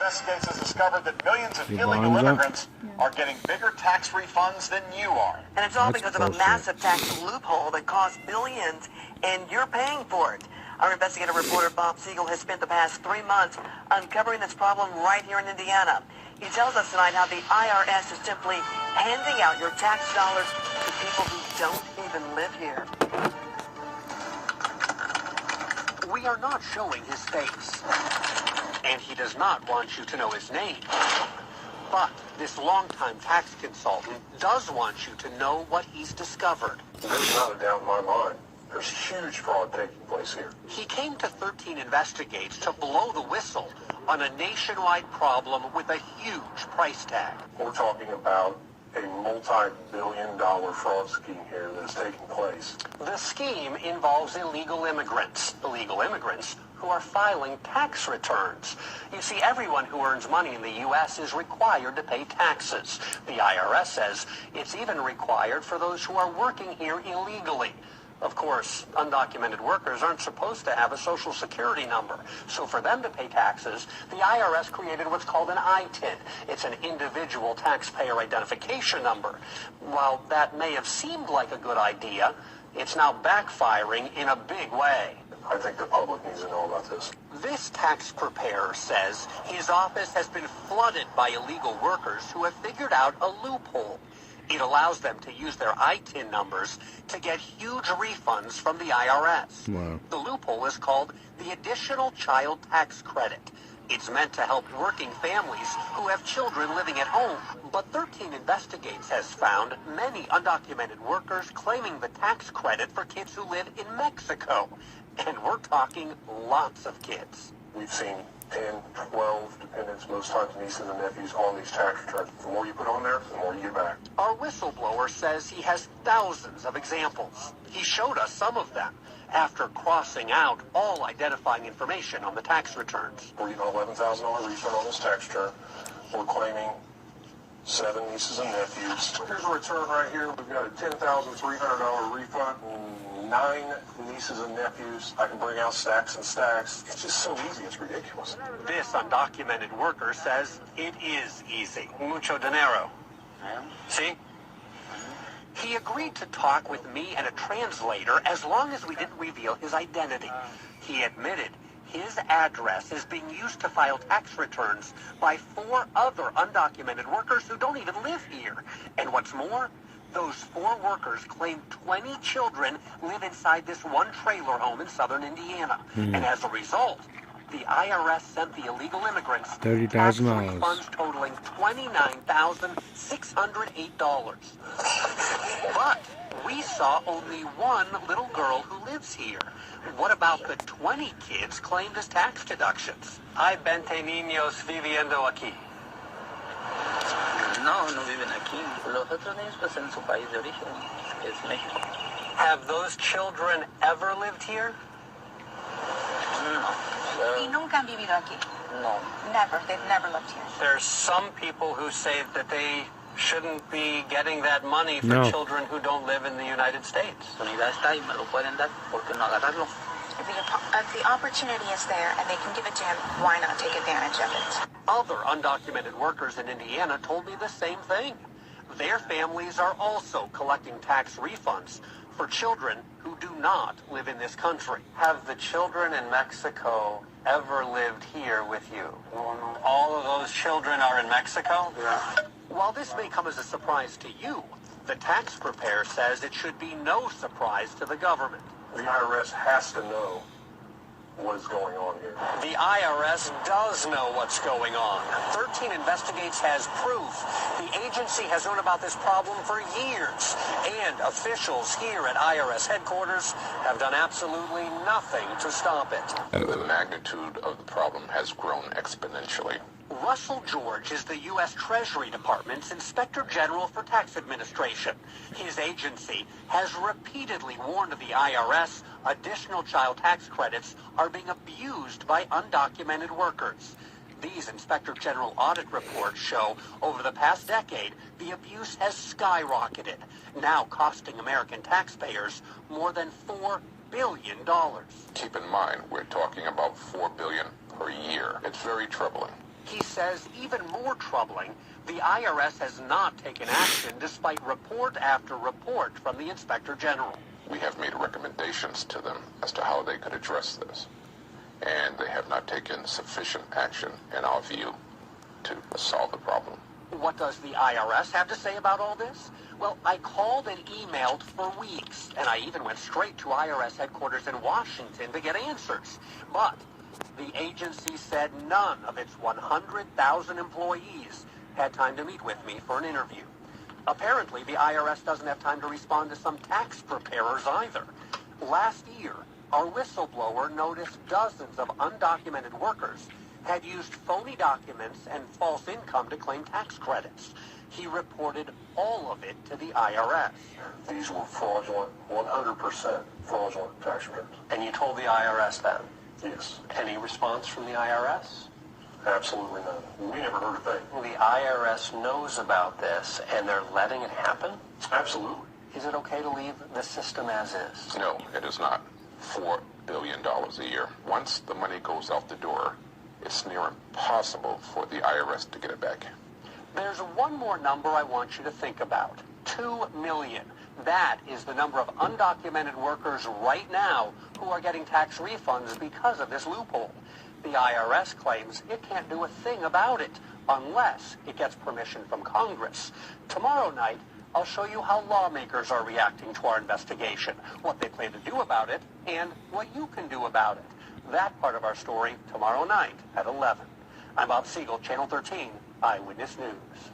Investigates has discovered that millions of illegal immigrants are getting bigger tax refunds than you are. And it's all because of a massive tax loophole that costs billions, and you're paying for it. Our investigative reporter Bob Siegel has spent the past 3 months uncovering this problem right here in Indiana. He tells us tonight how the IRS is simply handing out your tax dollars to people who don't even live here. We are not showing his face, and he does not want you to know his name. But this longtime tax consultant does want you to know what he's discovered. There's not a doubt in my mind. There's huge fraud taking place here. He came to 13 Investigates to blow the whistle on a nationwide problem with a huge price tag. We're talking about a multi-billion-dollar fraud scheme here that is taking place. The scheme involves illegal immigrants who are filing tax returns. You see, everyone who earns money in the U.S. is required to pay taxes. The IRS says it's even required for those who are working here illegally. Of course, undocumented workers aren't supposed to have a Social Security number. So for them to pay taxes, the IRS created what's called an ITIN. It's an individual taxpayer identification number. While that may have seemed like a good idea, it's now backfiring in a big way. I think the public needs to know about this. This tax preparer says his office has been flooded by illegal workers who have figured out a loophole. It allows them to use their ITIN numbers to get huge refunds from the IRS. Wow. The loophole is called the Additional Child Tax Credit. It's meant to help working families who have children living at home. But 13 Investigates has found many undocumented workers claiming the tax credit for kids who live in Mexico. And we're talking lots of kids. We've seen 10, 12 dependents, most times nieces and nephews, on these tax returns. The more you put on there, the more you get back. Our whistleblower says he has thousands of examples. He showed us some of them after crossing out all identifying information on the tax returns. We're getting an $11,000 refund on this tax return. We're claiming 7 nieces and nephews. Here's a return right here. We've got a $10,300 refund. 9 nieces and nephews. I can bring out stacks and stacks. It's just so easy, it's ridiculous. This undocumented worker says it is easy. Mucho dinero. See? He agreed to talk with me and a translator as long as we didn't reveal his identity. He admitted his address is being used to file tax returns by 4 other undocumented workers who don't even live here. And what's more, those 4 workers claim 20 children live inside this one trailer home in southern Indiana. And as a result, the IRS sent the illegal immigrants tax refunds totaling $29,608. But we saw only 1 little girl who lives here. What about the 20 kids claimed as tax deductions? Hay 20 niños viviendo aquí. No, no viven aquí. Los otros niños pues en su país de origen, que es México. Have those children ever lived here? No. Y nunca han vivido aquí. No. Never. They've never lived here. There's some people who say that they shouldn't be getting that money for children who don't live in the United States. Unidad está y me lo pueden dar, ¿por qué no agarrarlo? If the opportunity is there and they can give it to him, why not take advantage of it? Other undocumented workers in Indiana told me the same thing. Their families are also collecting tax refunds for children who do not live in this country. Have the children in Mexico ever lived here with you? All of those children are in Mexico? Yeah. While this may come as a surprise to you, the tax preparer says it should be no surprise to the government. The IRS has to know what is going on here. The IRS does know what's going on. 13 Investigates has proof. The agency has known about this problem for years, and officials here at IRS headquarters have done absolutely nothing to stop it. The magnitude of the problem has grown exponentially. Russell George is the U.S. Treasury Department's Inspector General for Tax Administration. His agency has repeatedly warned the IRS additional child tax credits are being abused by undocumented workers. These Inspector General audit reports show over the past decade, the abuse has skyrocketed, now costing American taxpayers more than $4 billion. Keep in mind, we're talking about $4 billion per year. It's very troubling. He says, even more troubling, the IRS has not taken action despite report after report from the Inspector General. We have made recommendations to them as to how they could address this, and they have not taken sufficient action, in our view, to solve the problem. What does the IRS have to say about all this? Well, I called and emailed for weeks, and I even went straight to IRS headquarters in Washington to get answers. But the agency said none of its 100,000 employees had time to meet with me for an interview. Apparently, the IRS doesn't have time to respond to some tax preparers either. Last year, our whistleblower noticed dozens of undocumented workers had used phony documents and false income to claim tax credits. He reported all of it to the IRS. These were fraudulent, 100% fraudulent tax returns. And you told the IRS that? Yes. Any response from the IRS? Absolutely none. We never heard a thing. The IRS knows about this, and they're letting it happen? Absolutely. Is it okay to leave the system as is? No, it is not. $4 billion a year. Once the money goes out the door, it's near impossible for the IRS to get it back. There's one more number I want you to think about. 2 million. That is the number of undocumented workers right now who are getting tax refunds because of this loophole. The IRS claims it can't do a thing about it unless it gets permission from Congress. Tomorrow night, I'll show you how lawmakers are reacting to our investigation, what they plan to do about it, and what you can do about it. That part of our story tomorrow night at 11. I'm Bob Siegel, Channel 13, Eyewitness News.